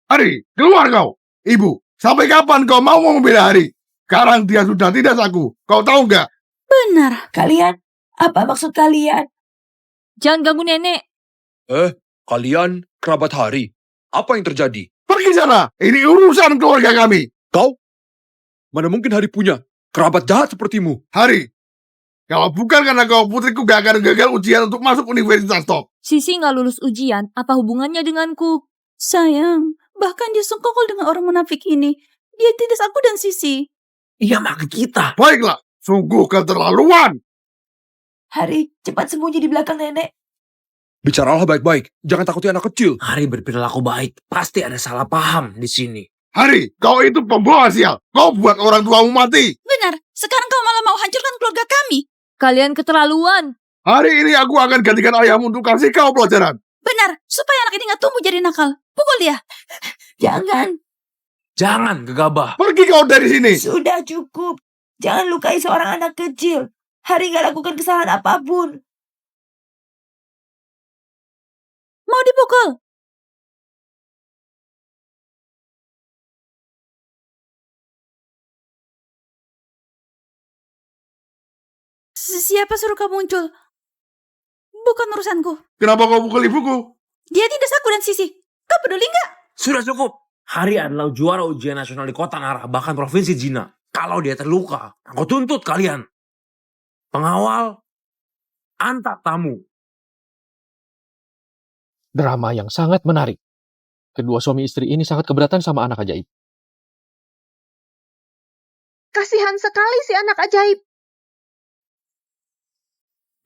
Hari, keluar kau! Ibu, sampai kapan kau mau membela Hari? Sekarang dia sudah tidak saku. Kau tahu nggak? Benar. Kalian? Apa maksud kalian? Jangan ganggu nenek. Kalian kerabat Hari. Apa yang terjadi? Pergi sana. Ini urusan keluarga kami. Kau? Mana mungkin Hari punya kerabat jahat sepertimu? Hari, kalau bukan karena kau putriku gak akan gagal ujian untuk masuk universitas top. Sisi nggak lulus ujian, apa hubungannya denganku? Sayang, bahkan dia sekongkol dengan orang munafik ini. Dia tindas aku dan Sisi. Ia makan kita. Baiklah, sungguh keterlaluan. Hari, cepat sembunyi di belakang nenek. Bicaralah baik-baik. Jangan takuti anak kecil. Hari berperilaku baik. Pasti ada salah paham di sini. Hari, kau itu pembawa sial. Kau buat orang tuamu mati. Benar, sekarang kau malah mau hancurkan keluarga kami. Kalian keterlaluan. Hari ini aku akan gantikan ayahmu untuk kasih kau pelajaran. Benar, supaya anak ini gak tumbuh jadi nakal. Pukul dia. Jangan. Jangan gegabah. Pergi kau dari sini. Sudah cukup. Jangan lukai seorang anak kecil. Hari gak lakukan kesalahan apapun. Mau dipukul? Siapa suruh kau muncul? Bukan urusanku. Kenapa kau pukul ibuku? Dia tindas aku dan Sisi. Kau peduli nggak? Sudah cukup. Hari adalah juara ujian nasional di kota Nara, bahkan provinsi Jina. Kalau dia terluka, aku tuntut kalian. Pengawal, antar tamu. Drama yang sangat menarik. Kedua suami istri ini sangat keberatan sama anak ajaib. Kasihan sekali si anak ajaib.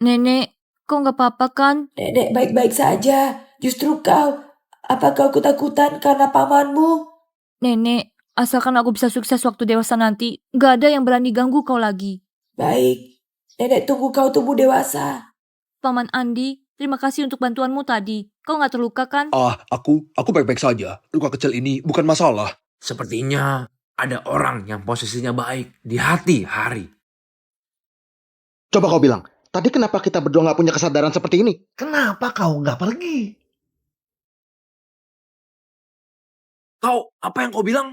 Nenek, kau nggak apa-apa kan? Nenek baik-baik saja. Justru kau. Apa kau ketakutan karena pamanmu? Nenek, asalkan aku bisa sukses waktu dewasa nanti, nggak ada yang berani ganggu kau lagi. Baik. Nenek tunggu kau tumbuh dewasa. Paman Andi, terima kasih untuk bantuanmu tadi. Kau nggak terluka kan? Aku baik-baik saja. Luka kecil ini bukan masalah. Sepertinya ada orang yang posisinya baik di hati Hari. Coba kau bilang, tadi kenapa kita berdua gak punya kesadaran seperti ini? Kenapa kau gak pergi? Kau, apa yang kau bilang?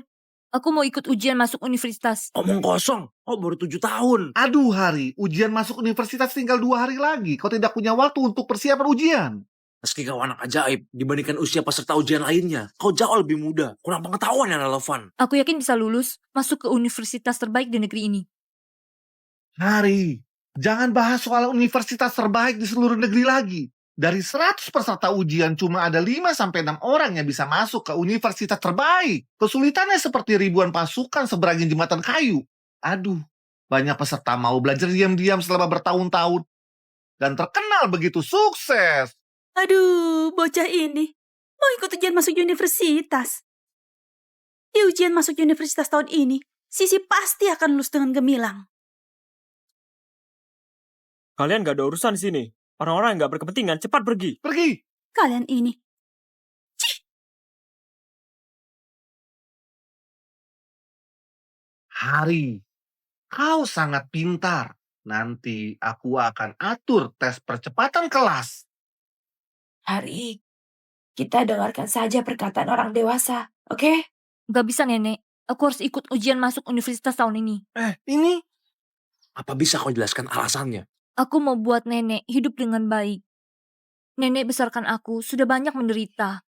Aku mau ikut ujian masuk universitas. Omong kosong, kau baru 7 tahun. Aduh Hari, ujian masuk universitas tinggal 2 hari lagi. Kau tidak punya waktu untuk persiapan ujian. Meski kau anak ajaib, dibandingkan usia peserta ujian lainnya, kau jauh lebih muda, kurang pengetahuan yang relevan. Aku yakin bisa lulus, masuk ke universitas terbaik di negeri ini. Hari, jangan bahas soal universitas terbaik di seluruh negeri lagi. Dari 100 peserta ujian cuma ada 5-6 orang yang bisa masuk ke universitas terbaik. Kesulitannya seperti ribuan pasukan seberangin jembatan kayu. Aduh, banyak peserta mau belajar diam-diam selama bertahun-tahun. Dan terkenal begitu sukses. Aduh, bocah ini. Mau ikut ujian masuk universitas. Di ujian masuk universitas tahun ini, Sisi pasti akan lulus dengan gemilang. Kalian gak ada urusan di sini. Orang-orang yang gak berkepentingan, cepat pergi. Pergi. Kalian ini. Cih! Hari, kau sangat pintar. Nanti aku akan atur tes percepatan kelas. Hari, kita dengarkan saja perkataan orang dewasa, oke? Gak bisa nenek, aku harus ikut ujian masuk universitas tahun ini. Ini? Apa bisa kau jelaskan alasannya? Aku mau buat nenek hidup dengan baik. Nenek besarkan aku sudah banyak menderita.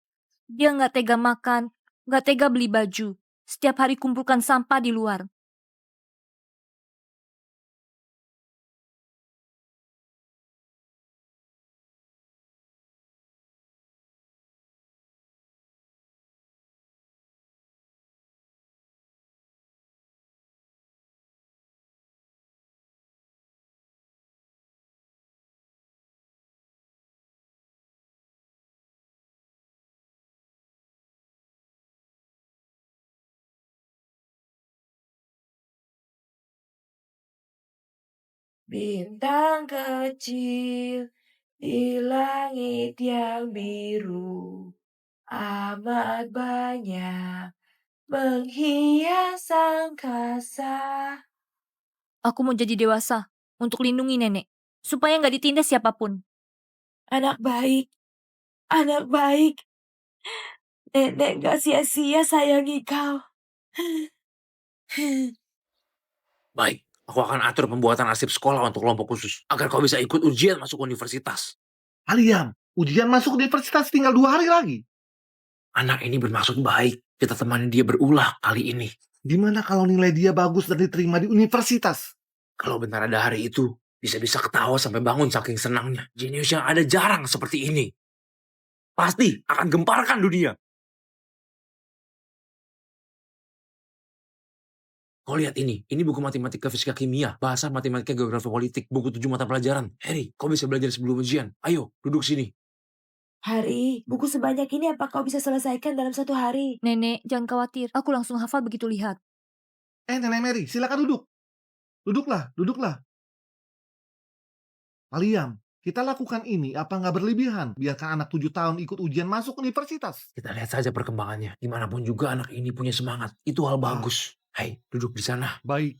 Dia gak tega makan, gak tega beli baju. Setiap hari kumpulkan sampah di luar. Bintang kecil di langit yang biru amat banyak menghias angkasa. Aku mau jadi dewasa untuk lindungi nenek, supaya gak ditindas siapapun. Anak baik, anak baik. Nenek gak sia-sia sayangi kau. Baik, aku akan atur pembuatan arsip sekolah untuk kelompok khusus. Agar kau bisa ikut ujian masuk universitas. Aliam, ujian masuk universitas tinggal 2 hari lagi. Anak ini bermaksud baik. Kita temani dia berulah kali ini. Gimana kalau nilai dia bagus dan diterima di universitas? Kalau benar ada hari itu, bisa-bisa ketawa sampai bangun saking senangnya. Jenius yang ada jarang seperti ini. Pasti akan gemparkan dunia. Kau lihat ini buku matematika, fisika, kimia, bahasa matematika, geografi, politik, buku 7 mata pelajaran. Harry, kau bisa belajar sebelum ujian. Ayo, duduk sini. Harry, buku sebanyak ini apa kau bisa selesaikan dalam 1 hari? Nenek, jangan khawatir. Aku langsung hafal begitu lihat. Nenek Mary, silakan duduk. Duduklah. Aliam, kita lakukan ini apa nggak berlebihan? Biarkan anak 7 tahun ikut ujian masuk universitas. Kita lihat saja perkembangannya. Dimanapun juga anak ini punya semangat. Itu hal bagus. Hai, duduk di sana. Baik.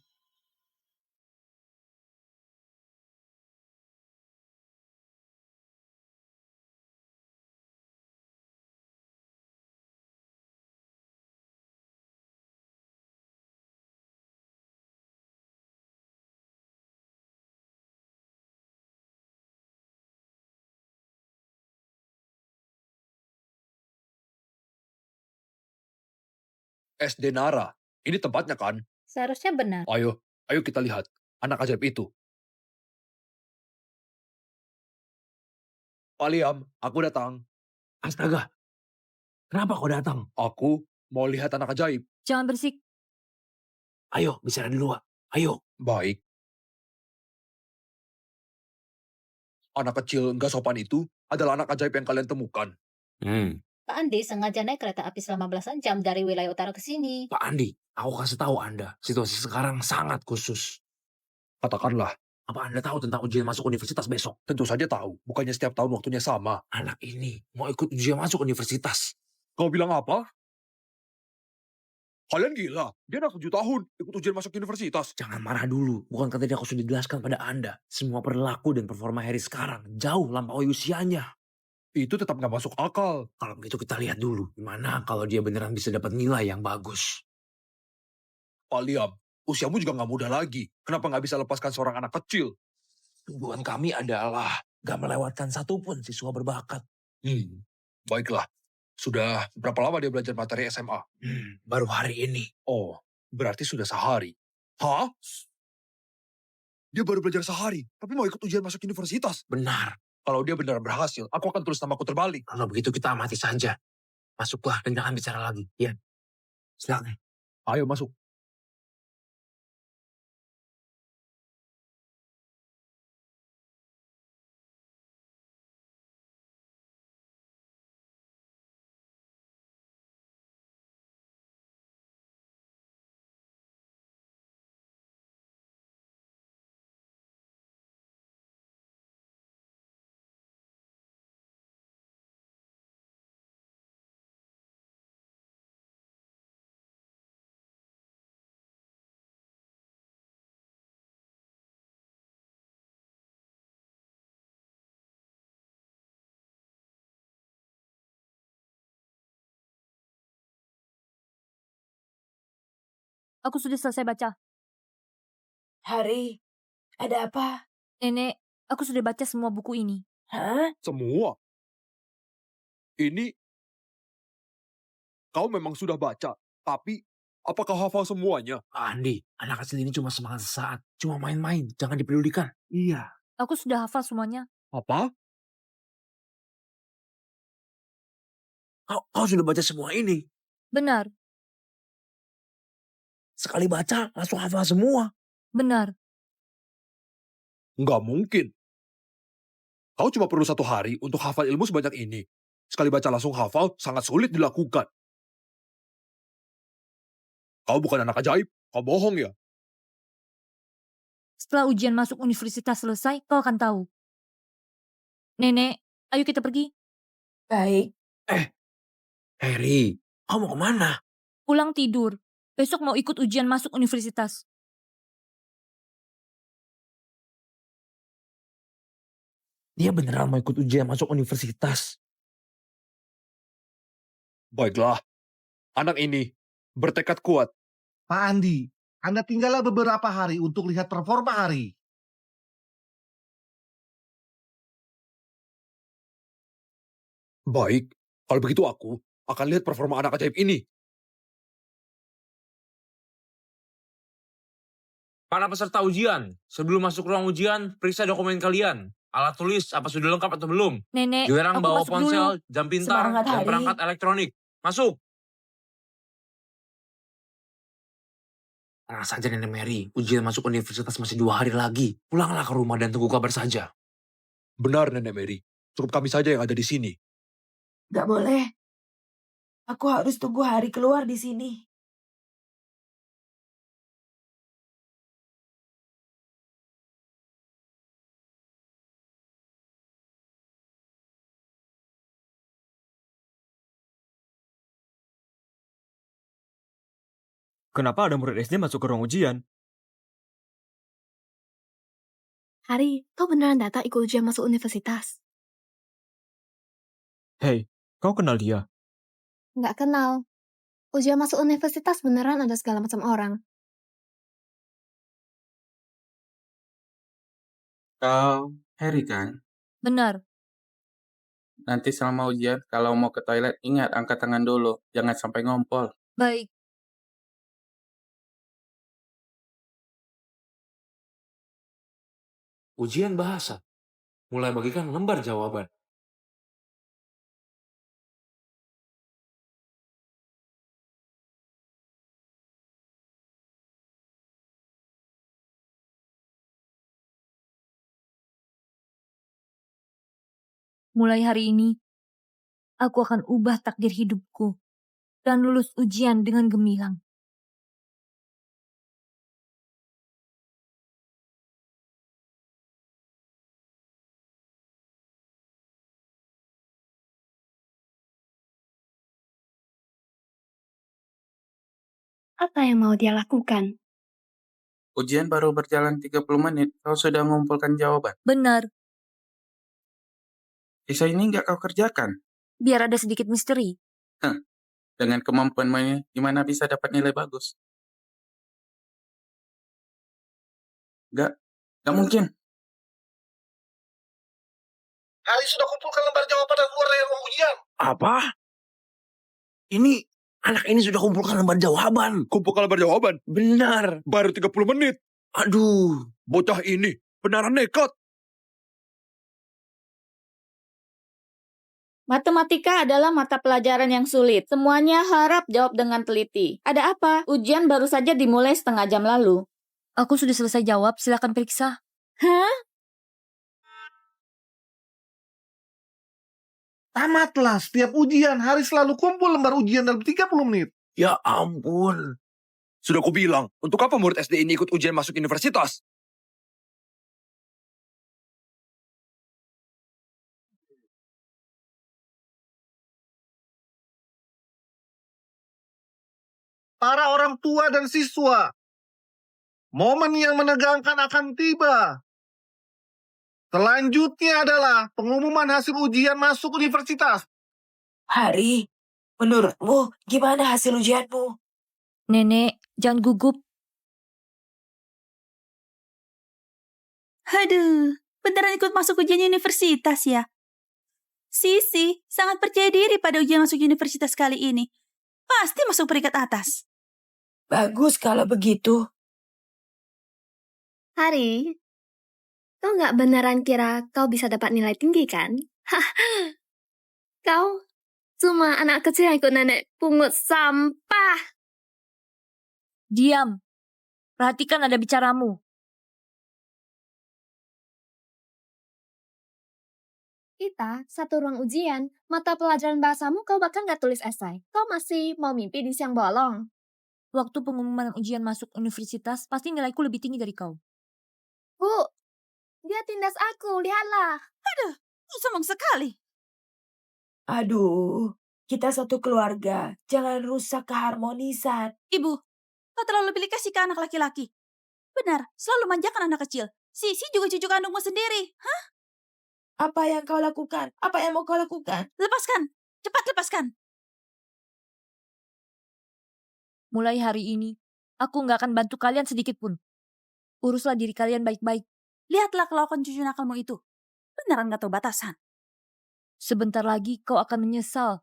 SD Nara. Ini tempatnya kan? Seharusnya benar. Ayo kita lihat. Anak ajaib itu. Pak Liam, aku datang. Astaga, kenapa kau datang? Aku mau lihat anak ajaib. Jangan berisik. Ayo, bicara di luar. Ayo. Baik. Anak kecil nggak sopan itu adalah anak ajaib yang kalian temukan. Pak Andi sengaja naik kereta api selama belasan jam dari wilayah utara ke sini. Pak Andi, aku kasih tahu Anda, situasi sekarang sangat khusus. Katakanlah, Apa Anda tahu tentang ujian masuk universitas besok? tentu saja tahu. Bukannya setiap tahun waktunya sama. Anak ini mau ikut ujian masuk universitas. Kau bilang apa? Kalian gila. Dia anak 7 tahun ikut ujian masuk universitas. Jangan marah dulu. Bukankah tadi aku sudah jelaskan pada Anda? Semua perilaku dan performa Harry sekarang jauh lampaui usianya. Itu tetap nggak masuk akal. Kalau begitu kita lihat dulu. Gimana kalau dia beneran bisa dapat nilai yang bagus? Pak Liam, usiamu juga nggak muda lagi. Kenapa nggak bisa lepaskan seorang anak kecil? Tujuan kami adalah gak melewatkan satupun siswa berbakat. Baiklah. Sudah berapa lama dia belajar materi SMA? Baru hari ini. Oh, berarti sudah sehari. Hah? Dia baru belajar sehari, tapi mau ikut ujian masuk universitas. Benar. Kalau dia benar berhasil, aku akan tulis namaku terbalik. Kalau begitu kita amati saja. Masuklah dan jangan bicara lagi. Ya. Silakan. Ayo masuk. Aku sudah selesai baca. Harry, ada apa? Nenek, aku sudah baca semua buku ini. Hah? Semua. Ini kau memang sudah baca, tapi apakah hafal semuanya? Pak Andi, anak kecil ini cuma semangat sesaat. Cuma main-main, jangan dipedulikan. Iya. Aku sudah hafal semuanya. Apa? Kau sudah baca semua ini. Benar, Sekali baca, langsung hafal semua. benar. Nggak mungkin. Kau cuma perlu 1 hari untuk hafal ilmu sebanyak ini. Sekali baca langsung hafal, sangat sulit dilakukan. Kau bukan anak ajaib, kau bohong ya? Setelah ujian masuk universitas selesai, kau akan tahu. Nenek, ayo kita pergi. Baik. Harry, kau mau kemana? Pulang tidur. Besok mau ikut ujian masuk universitas. Dia beneran mau ikut ujian masuk universitas. Baiklah, anak ini bertekad kuat. Pak Andi, Anda tinggallah beberapa hari untuk lihat performa Hari. Baik, kalau begitu aku akan lihat performa anak ajaib ini. Para peserta ujian, sebelum masuk ruang ujian, periksa dokumen kalian. Alat tulis apa sudah lengkap atau belum? Nenek, Giliran aku bawa masuk ponsel, dulu. jam pintar, Semangat, dan Hari. perangkat elektronik. Masuk. Tenang saja Nenek Mary, ujian masuk universitas masih 2 hari lagi. Pulanglah ke rumah dan tunggu kabar saja. Benar, Nenek Mary. Cukup kami saja yang ada di sini. Gak boleh. Aku harus tunggu Hari keluar di sini. Kenapa ada murid SD masuk ke ruang ujian? Hari, kau beneran datang ikut ujian masuk universitas? Hei, kau kenal dia? Nggak kenal. Ujian masuk universitas beneran ada segala macam orang. Kau Harry kan? Benar. Nanti selama ujian, kalau mau ke toilet, ingat angkat tangan dulu. Jangan sampai ngompol. Baik. Ujian bahasa. Mulai bagikan lembar jawaban. Mulai hari ini, aku akan ubah takdir hidupku dan lulus ujian dengan gemilang. Apa yang mau dia lakukan? Ujian baru berjalan 30 menit, kau sudah mengumpulkan jawaban. Benar, Sisa ini nggak kau kerjakan? biar ada sedikit misteri. Dengan kemampuanmu ini, gimana bisa dapat nilai bagus? Nggak mungkin. Hari sudah kumpulkan lembar jawaban dan keluar dari ruang ujian. Apa? Anak ini sudah kumpulkan lembar jawaban. Kumpulkan lembar jawaban. Benar. Baru 30 menit. Aduh. Bocah ini benaran nekat. Matematika adalah mata pelajaran yang sulit. Semuanya harap jawab dengan teliti. Ada apa? Ujian baru saja dimulai setengah jam lalu. Aku sudah selesai jawab, silakan periksa. Hah? Tamatlah, setiap ujian, Hari selalu kumpul lembar ujian dalam 30 menit. Ya ampun. Sudah kubilang, untuk apa murid SD ini ikut ujian masuk universitas? Para orang tua dan siswa, momen yang menegangkan akan tiba. Selanjutnya adalah pengumuman hasil ujian masuk universitas. Hari, menurutmu gimana hasil ujianmu? Nenek, jangan gugup. Aduh, beneran ikut masuk ujian universitas ya? Sisi sangat percaya diri pada ujian masuk universitas kali ini. Pasti masuk peringkat atas. Bagus kalau begitu. Hari, kau nggak beneran kira kau bisa dapat nilai tinggi kan? Kau cuma anak kecil yang ikut nenek pungut sampah. Diam. Perhatikan ada bicaramu. Kita satu ruang ujian, mata pelajaran bahasamu kau bahkan nggak tulis esai. Kau masih mau mimpi di siang bolong. Waktu pengumuman ujian masuk universitas, pasti nilaiku lebih tinggi dari kau. Bu, dia tindas aku, lihatlah. Aduh, sombong sekali. Aduh, kita satu keluarga. Jangan rusak keharmonisan. Ibu, kau terlalu pilih kasih ke anak laki-laki. Benar, selalu manjakan anak kecil. Sisi juga cucu kandungmu sendiri. Hah? Apa yang kau lakukan? Apa yang mau kau lakukan? Lepaskan. Cepat lepaskan. Mulai hari ini, aku nggak akan bantu kalian sedikit pun. Uruslah diri kalian baik-baik. Lihatlah kelakuan cucu nakalmu itu. Beneran gak tahu batasan. Sebentar lagi kau akan menyesal.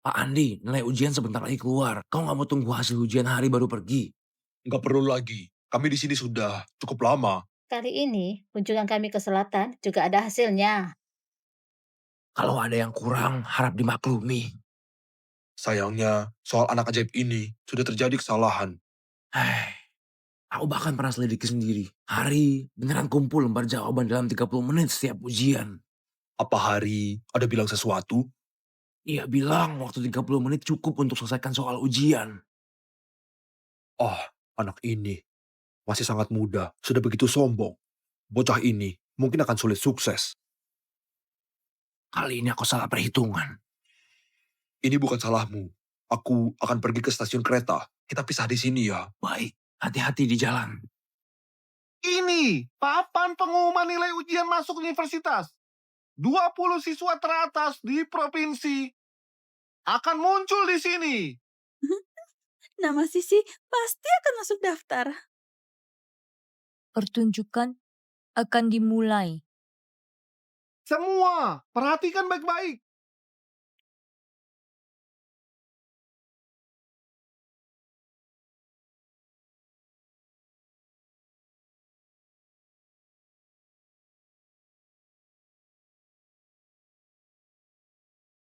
Pak Andi, nilai ujian sebentar lagi keluar. Kau nggak mau tunggu hasil ujian hari baru pergi? Nggak perlu lagi. Kami di sini sudah cukup lama. Kali ini, kunjungan kami ke selatan juga ada hasilnya. Kalau ada yang kurang, harap dimaklumi. Sayangnya, soal anak ajaib ini sudah terjadi kesalahan. Aku bahkan pernah selidiki sendiri. Hari beneran kumpul lembar jawaban dalam 30 menit setiap ujian. Apa Hari ada bilang sesuatu? Ia bilang waktu 30 menit cukup untuk selesaikan soal ujian. Oh, anak ini masih sangat muda, sudah begitu sombong. Bocah ini mungkin akan sulit sukses. Kali ini aku salah perhitungan. Ini bukan salahmu. Aku akan pergi ke stasiun kereta. Kita pisah di sini ya. Baik, hati-hati di jalan. Ini papan pengumuman nilai ujian masuk universitas. 20 siswa teratas di provinsi akan muncul di sini. Nama Sisi pasti akan masuk daftar. Pertunjukan akan dimulai. Semua, perhatikan baik-baik.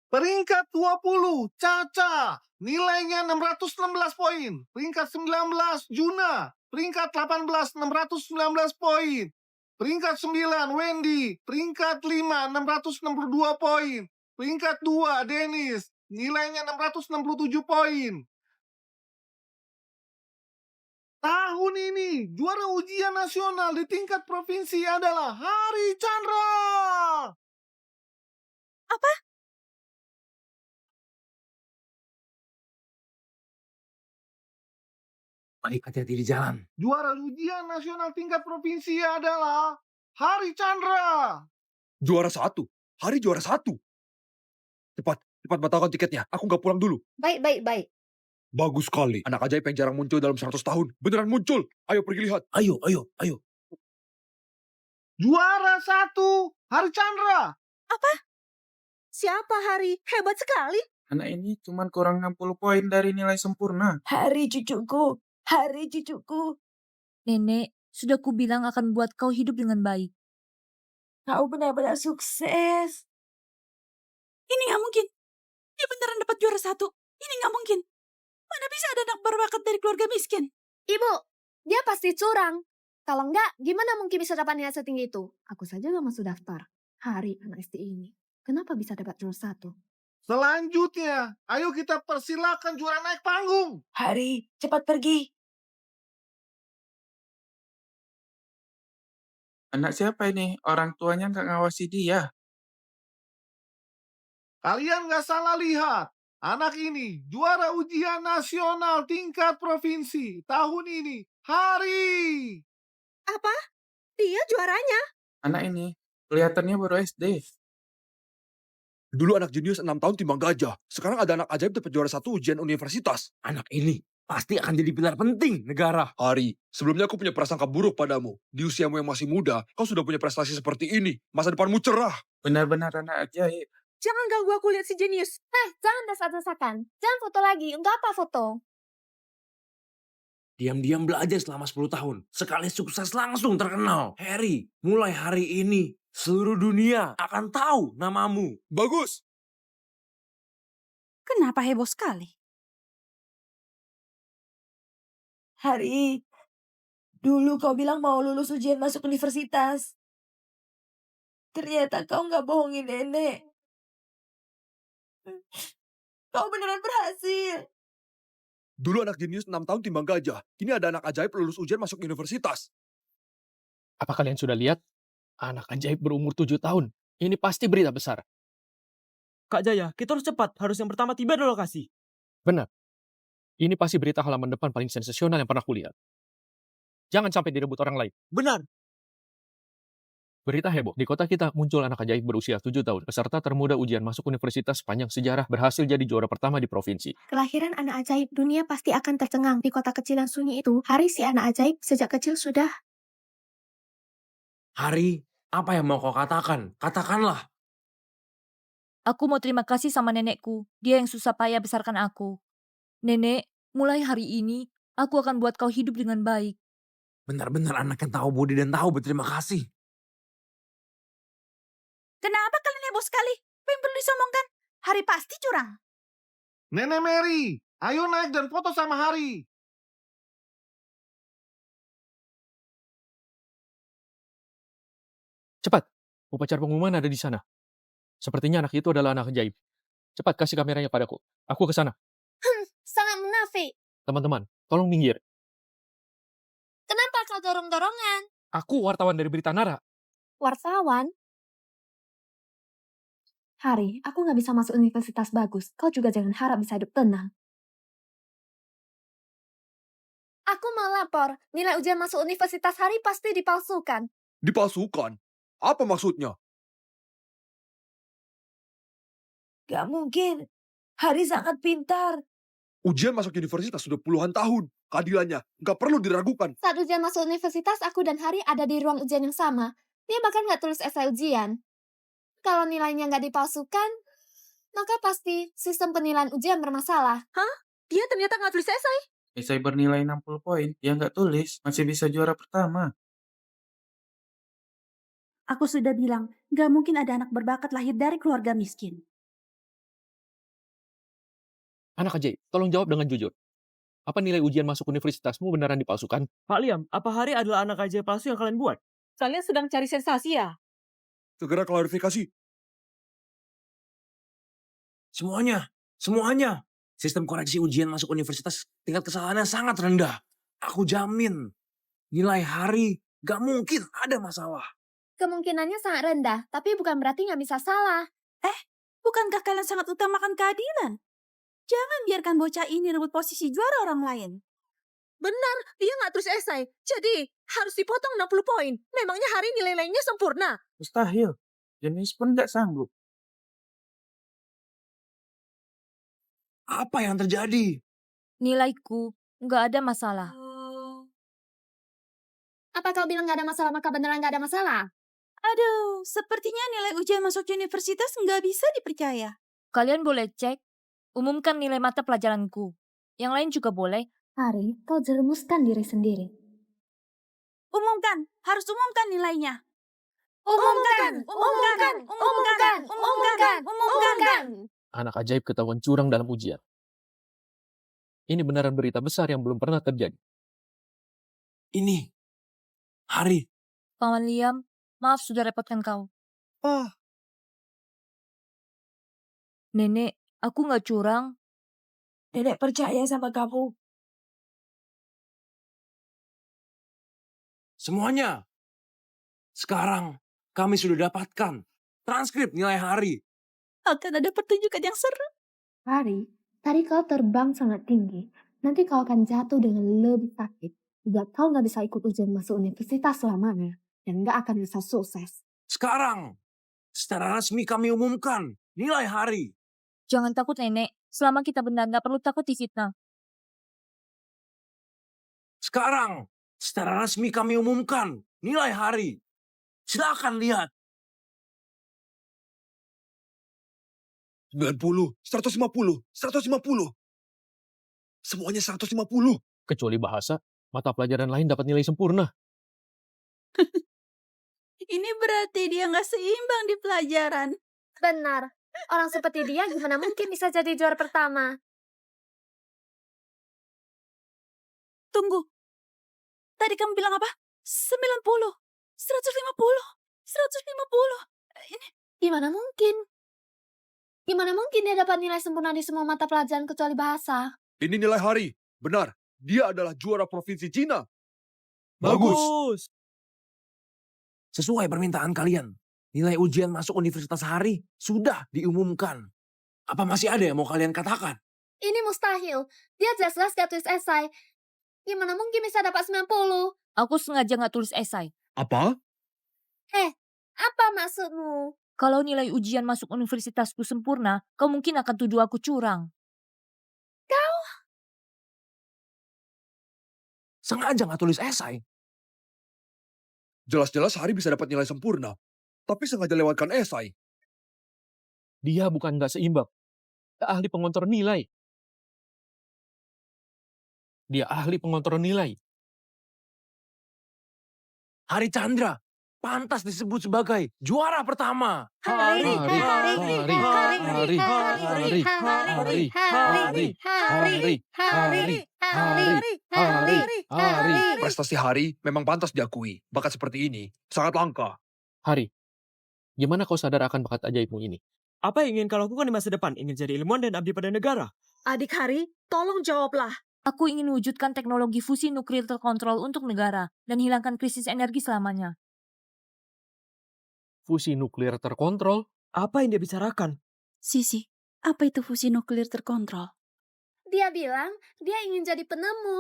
Peringkat 20, Caca. Nilainya 616 poin. Peringkat 19, Juna. Peringkat 18, 619 poin. Peringkat 9, Wendy. Peringkat 5, 662 poin. Peringkat 2, Dennis. Nilainya 667 poin. Tahun ini, juara ujian nasional di tingkat provinsi adalah Hari Chandra. Apa? Baik, hati-hati di jalan. Juara ujian nasional tingkat provinsi adalah Hari Chandra. Juara 1. Hari juara 1. Cepat batalkan tiketnya. Aku nggak pulang dulu. Baik. Bagus sekali. Anak ajaib yang jarang muncul dalam 100 tahun. Beneran muncul. Ayo pergi lihat. Ayo. Juara 1, Hari Chandra. Apa? Siapa Hari? Hebat sekali. Anak ini cuma kurang 60 poin dari nilai sempurna. Hari cucuku. Hari cucuku. Nenek, sudah kubilang akan buat kau hidup dengan baik. Kau benar-benar sukses. Ini gak mungkin. Dia beneran dapat juara 1. Ini gak mungkin. Mana bisa ada anak berbakat dari keluarga miskin? Ibu, dia pasti curang. Kalau enggak, gimana mungkin bisa dapat nilai setinggi itu? Aku saja gak masuk daftar. Hari anak SD ini. Kenapa bisa dapat juara 1? Selanjutnya, ayo kita persilakan juara naik panggung. Hari, cepat pergi. Anak siapa ini? Orang tuanya nggak ngawasi dia. Kalian nggak salah lihat. Anak ini juara ujian nasional tingkat provinsi tahun ini. Hari. Apa? Dia juaranya? Anak ini kelihatannya baru SD. Dulu anak jenius 6 tahun timbang gajah. Sekarang ada anak ajaib dapat juara 1 ujian universitas. Anak ini pasti akan jadi pilar penting negara. Hari, sebelumnya aku punya prasangka buruk padamu. Di usiamu yang masih muda, kau sudah punya prestasi seperti ini. Masa depanmu cerah. Benar-benar anak ajaib. Jangan ganggu aku lihat si jenius. Jangan desak-desakan. Jangan foto lagi. Untuk apa foto? Diam-diam belajar selama 10 tahun. Sekali sukses langsung terkenal. Harry, mulai hari ini seluruh dunia akan tahu namamu. Bagus. Kenapa heboh sekali? Hari, dulu kau bilang mau lulus ujian masuk universitas. Ternyata kau nggak bohongin nenek. Kau beneran berhasil. Dulu anak jenius 6 tahun timbang gajah. Kini ada anak ajaib lulus ujian masuk universitas. Apa kalian sudah lihat? Anak ajaib berumur 7 tahun. Ini pasti berita besar. Kak Jaya, kita harus cepat. Harus yang pertama tiba di lokasi. Benar. Ini pasti berita halaman depan paling sensasional yang pernah kulihat. Jangan sampai direbut orang lain. Benar. Berita heboh, di kota kita muncul anak ajaib berusia 7 tahun, peserta termuda ujian masuk universitas sepanjang sejarah, berhasil jadi juara pertama di provinsi. Kelahiran anak ajaib dunia pasti akan tercengang. Di kota kecil yang sunyi itu, Hari si anak ajaib sejak kecil sudah... Hari, apa yang mau kau katakan? Katakanlah. Aku mau terima kasih sama nenekku. Dia yang susah payah besarkan aku. Nenek, mulai hari ini, aku akan buat kau hidup dengan baik. Benar-benar anak yang tahu budi dan tahu berterima kasih. Kenapa kalian heboh sekali? Apa yang perlu disombongkan? Hari pasti curang. Nenek Mary, ayo naik dan foto sama Hari. Cepat, upacara pengumuman ada di sana. Sepertinya anak itu adalah anak ajaib. Cepat kasih kameranya padaku. Aku ke sana. Sangat munafik. Teman-teman, tolong minggir. Kenapa kau dorong-dorongan? Aku wartawan dari Berita Nara. Wartawan? Hari, aku nggak bisa masuk universitas bagus. Kau juga jangan harap bisa hidup tenang. Aku mau lapor. Nilai ujian masuk universitas Hari pasti dipalsukan. Dipalsukan? Apa maksudnya? Gak mungkin. Hari sangat pintar. Ujian masuk universitas sudah puluhan tahun. Keadilannya nggak perlu diragukan. Saat ujian masuk universitas, aku dan Hari ada di ruang ujian yang sama. Dia bahkan nggak tulis esai ujian. Kalau nilainya nggak dipalsukan, maka pasti sistem penilaian ujian bermasalah. Hah? Dia ternyata nggak tulis esai? Esai bernilai 60 poin, yang nggak tulis masih bisa juara pertama. Aku sudah bilang, nggak mungkin ada anak berbakat lahir dari keluarga miskin. Anak ajaib, tolong jawab dengan jujur. Apa nilai ujian masuk universitasmu beneran dipalsukan? Pak Liam, apa Hari adalah anak ajaib palsu yang kalian buat? Kalian sedang cari sensasi ya? Segera klarifikasi. Semuanya. Sistem koreksi ujian masuk universitas tingkat kesalahannya sangat rendah. Aku jamin, nilai Hari gak mungkin ada masalah. Kemungkinannya sangat rendah, tapi bukan berarti nggak bisa salah. Bukankah kalian sangat utamakan keadilan? Jangan biarkan bocah ini rebut posisi juara orang lain. Benar, dia nggak tulis esai. Jadi, harus dipotong 60 poin. Memangnya Hari nilai-nilainya sempurna. Mustahil. Jenis pun nggak sanggup. Apa yang terjadi? Nilaiku nggak ada masalah. Apa kau bilang nggak ada masalah, maka beneran nggak ada masalah? Aduh, sepertinya nilai ujian masuk universitas nggak bisa dipercaya. Kalian boleh cek, umumkan nilai mata pelajaranku. Yang lain juga boleh. Hari, kau jerumuskan diri sendiri. Umumkan, harus umumkan nilainya. Umumkan. Anak ajaib ketahuan curang dalam ujian. Ini beneran berita besar yang belum pernah terjadi. Ini, Hari. Paman Liam, maaf sudah repotkan kau. Nenek, aku nggak curang. Nenek percaya sama kamu. Semuanya. Sekarang kami sudah dapatkan transkrip nilai Hari. Akan ada pertunjukan yang seru. Hari, tadi kau terbang sangat tinggi. Nanti kau akan jatuh dengan lebih sakit. Juga kau nggak bisa ikut ujian masuk universitas selamanya. Dan nggak akan bisa sukses. Sekarang, secara resmi kami umumkan nilai Hari. Jangan takut nenek, selama kita benar nggak perlu takut difitnah. Sekarang, secara resmi kami umumkan nilai Hari. Silakan lihat. 90, 150, 150. Semuanya 150. Kecuali bahasa, mata pelajaran lain dapat nilai sempurna. Ini berarti dia nggak seimbang di pelajaran. Benar. Orang seperti dia gimana mungkin bisa jadi juara pertama? Tunggu. Tadi kamu bilang apa? 90, 150, 150. Ini Gimana mungkin? Gimana mungkin dia dapat nilai sempurna di semua mata pelajaran kecuali bahasa? Ini nilai Hari. Benar, dia adalah juara provinsi Cina. Bagus. Sesuai permintaan kalian, nilai ujian masuk universitas Hari sudah diumumkan. Apa masih ada yang mau kalian katakan? Ini mustahil. Dia jelas-jelas gak tulis esai. Gimana mungkin bisa dapat 90? Aku sengaja nggak tulis esai. Apa? Apa maksudmu? Kalau nilai ujian masuk universitasku sempurna, kau mungkin akan tuduh aku curang. Kau? Sengaja nggak tulis esai. Jelas-jelas Hari bisa dapat nilai sempurna, tapi sengaja lewatkan esai. Dia bukan nggak seimbang. Dia ahli pengontrol nilai. Dia ahli pengontrol nilai. Hari Chandra pantas disebut sebagai juara pertama. Prestasi Hari memang pantas diakui. Bakat seperti ini sangat langka. Hari, gimana kau sadar akan bakat ajaibmu ini? Apa yang ingin kau lakukan di masa depan? Ingin jadi ilmuwan dan abdi pada negara? Adik Hari, tolong jawablah. Aku ingin wujudkan teknologi fusi nuklir terkontrol untuk negara dan hilangkan krisis energi selamanya. Fusi nuklir terkontrol? Apa yang dia bicarakan? Sisi, apa itu fusi nuklir terkontrol? Dia bilang dia ingin jadi penemu.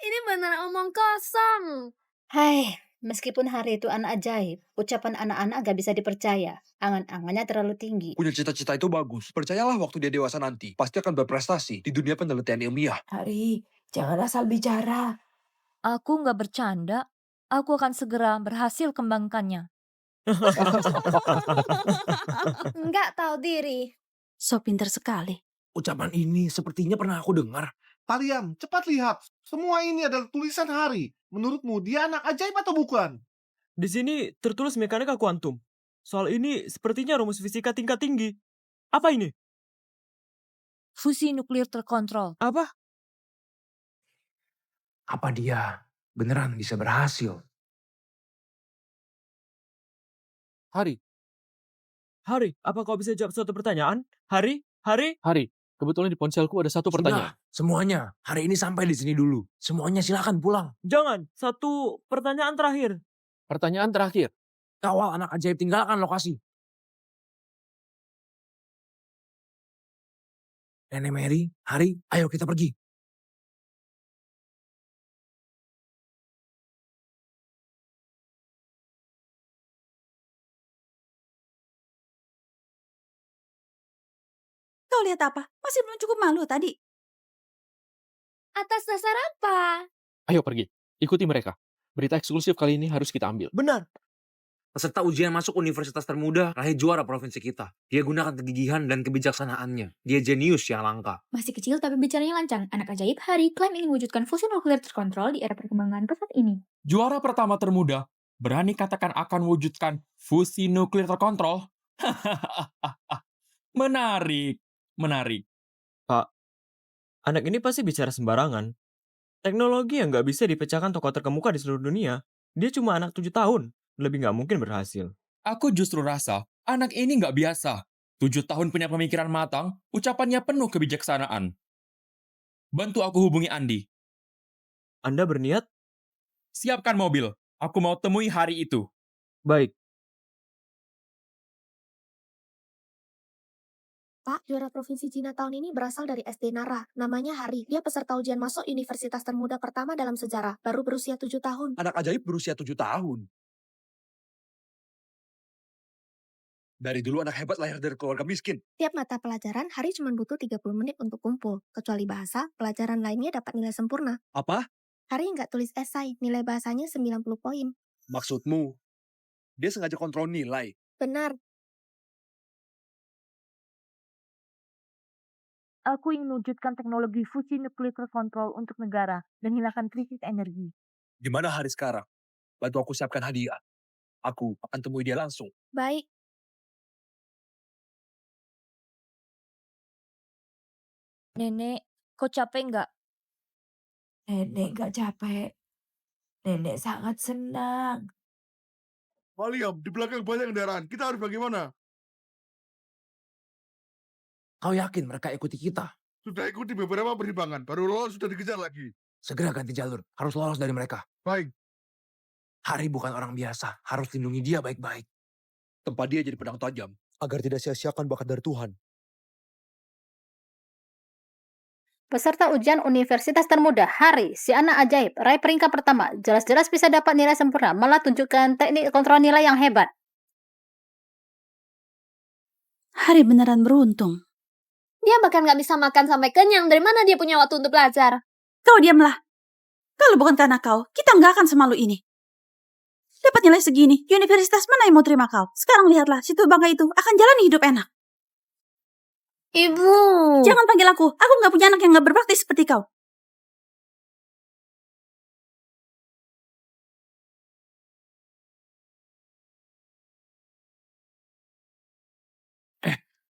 Ini benar omong kosong. Hai, meskipun Hari itu anak ajaib, ucapan anak-anak gak bisa dipercaya. Angan-angannya terlalu tinggi. Punya cita-cita itu bagus. Percayalah waktu dia dewasa nanti, pasti akan berprestasi di dunia penelitian ilmiah. Hari, jangan asal bicara. Aku nggak bercanda. Aku akan segera berhasil kembangkannya. Nggak tahu diri. So pinter sekali. Ucapan ini sepertinya pernah aku dengar. Paliam, cepat lihat. Semua ini adalah tulisan Hari. Menurutmu dia anak ajaib atau bukan? Di sini tertulis mekanika kuantum. Soal ini sepertinya rumus fisika tingkat tinggi. Apa ini? Fusi nuklir terkontrol. Apa? Apa dia beneran bisa berhasil? Hari, Hari, apa kau bisa jawab suatu pertanyaan? Hari? Hari, kebetulan di ponselku ada satu pertanyaan. Sudah, semuanya. Hari ini sampai di sini dulu. Semuanya silakan pulang. Jangan, satu pertanyaan terakhir. Pertanyaan terakhir. Kawal anak ajaib, tinggalkan lokasi. Nenek Mary, Hari, ayo kita pergi. Kau lihat apa? Masih belum cukup malu tadi. Atas dasar apa? Ayo pergi, ikuti mereka. Berita eksklusif kali ini harus kita ambil. Benar. Peserta ujian masuk universitas termuda raih juara provinsi kita. Dia gunakan kegigihan dan kebijaksanaannya. Dia jenius yang langka. Masih kecil tapi bicaranya lancang. Anak ajaib Hari klaim ingin mewujudkan fusi nuklir terkontrol di era perkembangan pesat ini. Juara pertama termuda berani katakan akan mewujudkan fusi nuklir terkontrol? Menarik. Pak, anak ini pasti bicara sembarangan. Teknologi yang nggak bisa dipecahkan tokoh terkemuka di seluruh dunia. Dia cuma anak 7 tahun. Lebih nggak mungkin berhasil. Aku justru rasa anak ini nggak biasa. 7 tahun punya pemikiran matang, ucapannya penuh kebijaksanaan. Bantu aku hubungi Andi. Anda berniat? Siapkan mobil. Aku mau temui Hari itu. Baik. Pak, juara provinsi Cina tahun ini berasal dari SD Nara. Namanya Hari. Dia peserta ujian masuk universitas termuda pertama dalam sejarah. Baru berusia 7 tahun. Anak ajaib berusia 7 tahun. Dari dulu anak hebat lahir dari keluarga miskin. Tiap mata pelajaran, Hari cuma butuh 30 menit untuk kumpul. Kecuali bahasa, pelajaran lainnya dapat nilai sempurna. Apa? Hari nggak tulis esai, nilai bahasanya 90 poin. Maksudmu, dia sengaja kontrol nilai. Benar. Aku ingin mewujudkan teknologi fusi nuklir terkontrol untuk negara dan hilangkan krisis energi. Gimana Hari sekarang? Bantu aku siapkan hadiah. Aku akan temui dia langsung. Baik. Nenek, kau capek nggak? Nenek gak capek. Nenek sangat senang. Paliam, di belakang banyak kendaraan. Kita harus bagaimana? Kau yakin mereka ikuti kita? Sudah ikuti beberapa pertimbangan. Baru lolos sudah dikejar lagi. Segera ganti jalur. Harus lolos dari mereka. Baik. Hari bukan orang biasa. Harus lindungi dia baik-baik. Tempat dia jadi pedang tajam. Agar tidak sia-siakan bakat dari Tuhan. Peserta ujian universitas termuda, Hari, si anak ajaib, raih peringkat pertama. Jelas-jelas bisa dapat nilai sempurna, malah tunjukkan teknik kontrol nilai yang hebat. Hari beneran beruntung. Dia bahkan nggak bisa makan sampai kenyang. Dari mana dia punya waktu untuk belajar? Kau diamlah. Kalau bukan karena kau, kita nggak akan semalu ini. Dapat nilai segini, universitas mana yang mau terima kau? Sekarang lihatlah, si tua bangga itu akan jalani hidup enak. Ibu. Jangan panggil aku nggak punya anak yang nggak berbakti seperti kau.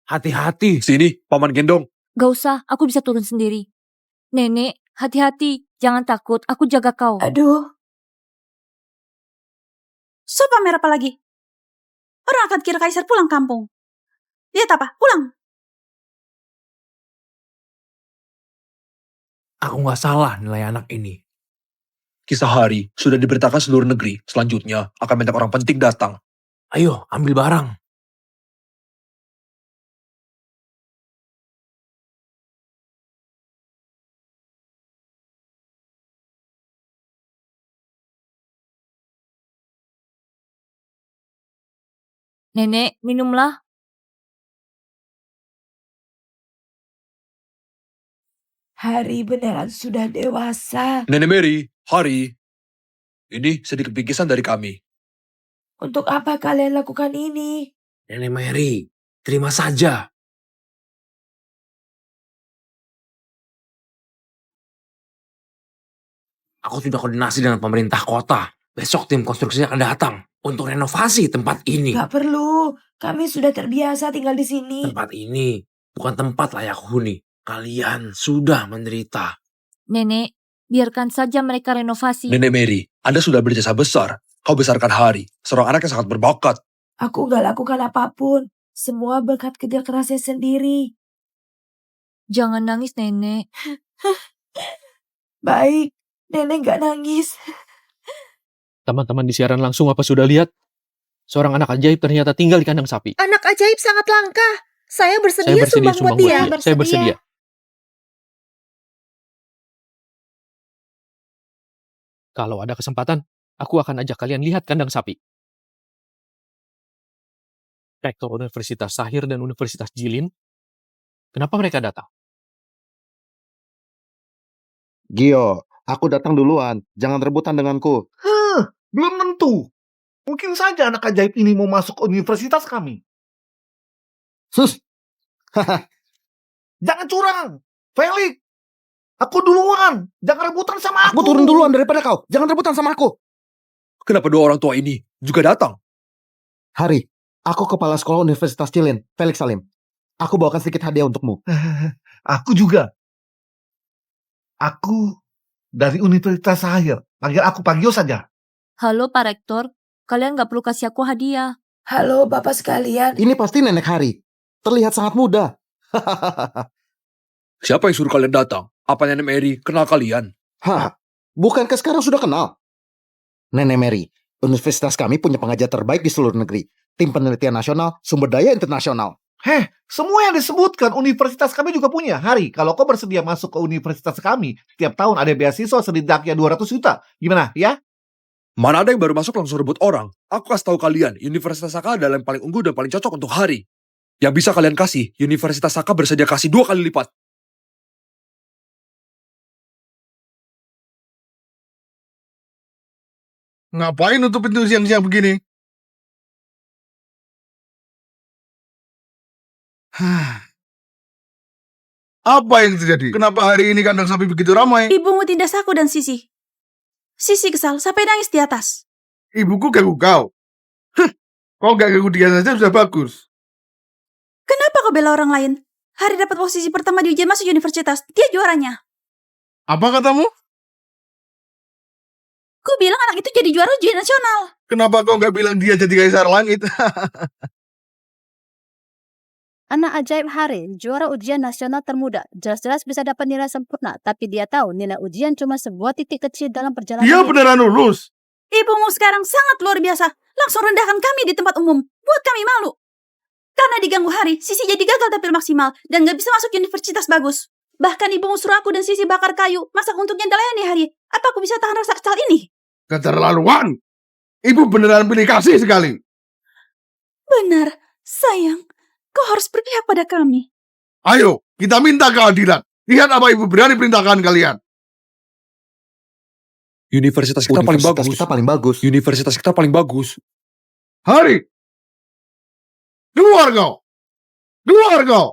Hati-hati. Sini, Paman gendong. Gak usah, aku bisa turun sendiri. Nenek, hati-hati. Jangan takut, aku jaga kau. Aduh. So pamer apa lagi? Orang akan kira kaisar pulang kampung. Lihat apa? Pulang. Aku nggak salah nilai anak ini. Kisah Hari sudah diberitakan seluruh negeri. Selanjutnya akan banyak orang penting datang. Ayo, ambil barang. Nenek, minumlah. Hari beneran sudah dewasa. Nenek Mary, Hari. Ini sedikit bingkisan dari kami. Untuk apa kalian lakukan ini? Nenek Mary, terima saja. Aku sudah koordinasi dengan pemerintah kota. Besok tim konstruksinya akan datang untuk renovasi tempat ini. Gak perlu. Kami sudah terbiasa tinggal di sini. Tempat ini bukan tempat layak huni. Kalian sudah menderita. Nenek, biarkan saja mereka renovasi. Nenek Mary, Anda sudah berjasa besar. Kau besarkan Hari, seorang anak yang sangat berbakat. Aku gak lakukan apapun. Semua berkat kerja kerasnya sendiri. Jangan nangis, Nenek. Baik, Nenek gak nangis. Teman-teman di siaran langsung apa sudah lihat? Seorang anak ajaib ternyata tinggal di kandang sapi. Anak ajaib sangat langka. Saya bersedia, sumbang buat dia. Saya bersedia. Kalau ada kesempatan, aku akan ajak kalian lihat kandang sapi. Rektor Universitas Sahir dan Universitas Jilin, kenapa mereka datang? Gio, aku datang duluan. Jangan rebutan denganku. Belum tentu. Mungkin saja anak ajaib ini mau masuk universitas kami. Sus. Jangan curang. Felix. Aku duluan. Jangan rebutan sama aku. Aku turun duluan daripada kau. Jangan rebutan sama aku. Kenapa dua orang tua ini juga datang? Hari, aku kepala sekolah Universitas Jilin, Felix Salim. Aku bawakan sedikit hadiah untukmu. Aku juga. Aku dari Universitas Sahir. Panggil aku Pagio saja. Halo, Pak Rektor. Kalian gak perlu kasih aku hadiah. Halo, Bapak sekalian. Ini pasti nenek Hari. Terlihat sangat muda. Siapa yang suruh kalian datang? Apa Nenek Mary kenal kalian? Hah, bukankah sekarang sudah kenal? Nenek Mary, universitas kami punya pengajar terbaik di seluruh negeri. Tim penelitian nasional, sumber daya internasional. Semua yang disebutkan universitas kami juga punya. Hari, kalau kau bersedia masuk ke universitas kami, tiap tahun ada beasiswa setidaknya 200 juta. Gimana, ya? Mana ada yang baru masuk langsung rebut orang? Aku kasih tahu kalian, Universitas Saka adalah yang paling unggul dan paling cocok untuk Hari. Yang bisa kalian kasih, Universitas Saka bersedia kasih 2 kali lipat. Ngapain nutup pintu siang-siang begini? Apa yang terjadi? Kenapa hari ini kandang sapi begitu ramai? Ibumu tindas aku dan Sisi. Sisi kesal sampai nangis di atas. Ibuku ganggu kau. Kau gak ganggu dia saja sudah bagus. Kenapa kau bela orang lain? Hari dapat posisi pertama di ujian masuk universitas. Dia juaranya. Apa katamu? Ku bilang anak itu jadi juara ujian nasional. Kenapa kau gak bilang dia jadi kaisar langit? Anak ajaib Hari, juara ujian nasional termuda. Jelas-jelas bisa dapat nilai sempurna, tapi dia tahu nilai ujian cuma sebuah titik kecil dalam perjalanan. Dia beneran lulus. Ibumu sekarang sangat luar biasa. Langsung rendahkan kami di tempat umum. Buat kami malu. Karena diganggu Hari, Sisi jadi gagal tampil maksimal dan gak bisa masuk universitas bagus. Bahkan ibumu suruh aku dan Sisi bakar kayu, masak untuknya Deliani Hari. Apa aku bisa tahan rasa kesal ini? Keterlaluan. Ibu beneran pilih kasih sekali. Benar, sayang. Kau harus berpihak pada kami. Ayo, kita minta keadilan. Lihat apa ibu berani perintahkan kalian. Universitas kita paling bagus. Universitas kita paling bagus. Universitas kita paling bagus. Hari. Keluar kau. Keluar kau.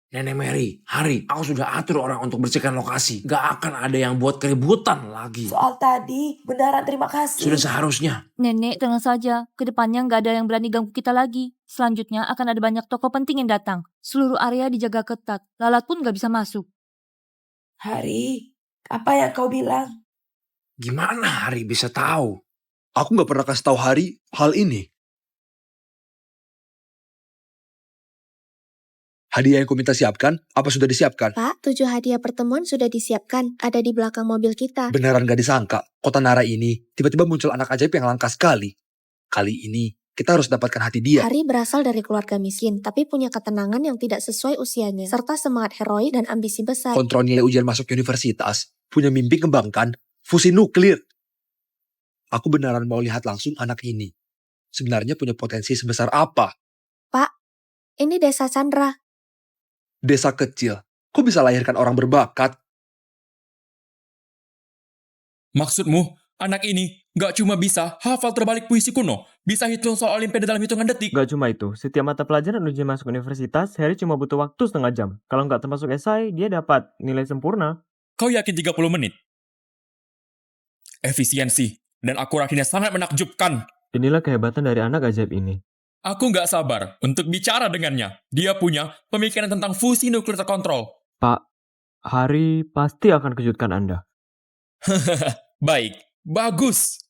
Nenek Mary, Hari, aku sudah atur orang untuk bersihkan lokasi. Gak akan ada yang buat keributan lagi. Soal tadi, beneran terima kasih. Sudah seharusnya. Nenek, tenang saja. Kedepannya nggak ada yang berani ganggu kita lagi. Selanjutnya akan ada banyak tokoh penting yang datang. Seluruh area dijaga ketat. Lalat pun nggak bisa masuk. Hari, apa yang kau bilang? Gimana Hari bisa tahu? Aku nggak pernah kasih tahu Hari hal ini. Hadiah yang ku minta siapkan, apa sudah disiapkan? Pak, 7 hadiah pertemuan sudah disiapkan. Ada di belakang mobil kita. Beneran gak disangka, kota Nara ini tiba-tiba muncul anak ajaib yang langka sekali. Kali ini, kita harus dapatkan hati dia. Hari berasal dari keluarga miskin, tapi punya ketenangan yang tidak sesuai usianya, serta semangat heroik dan ambisi besar. Kontrol nilai ujian masuk universitas, punya mimpi kembangkan fusi nuklir. Aku beneran mau lihat langsung anak ini. Sebenarnya punya potensi sebesar apa? Pak, ini Desa Chandra. Desa kecil, kok bisa lahirkan orang berbakat? Maksudmu, anak ini gak cuma bisa hafal terbalik puisi kuno, bisa hitung soal olimpiade dalam hitungan detik. Gak cuma itu, setiap mata pelajaran ujian masuk universitas, Harry cuma butuh waktu setengah jam. Kalau nggak termasuk esai, dia dapat nilai sempurna. Kau yakin 30 menit? Efisiensi dan akuratnya sangat menakjubkan. Inilah kehebatan dari anak ajaib ini. Aku nggak sabar untuk bicara dengannya. Dia punya pemikiran tentang fusi nuklir terkontrol. Pak, Hari pasti akan kejutkan Anda. Baik, bagus.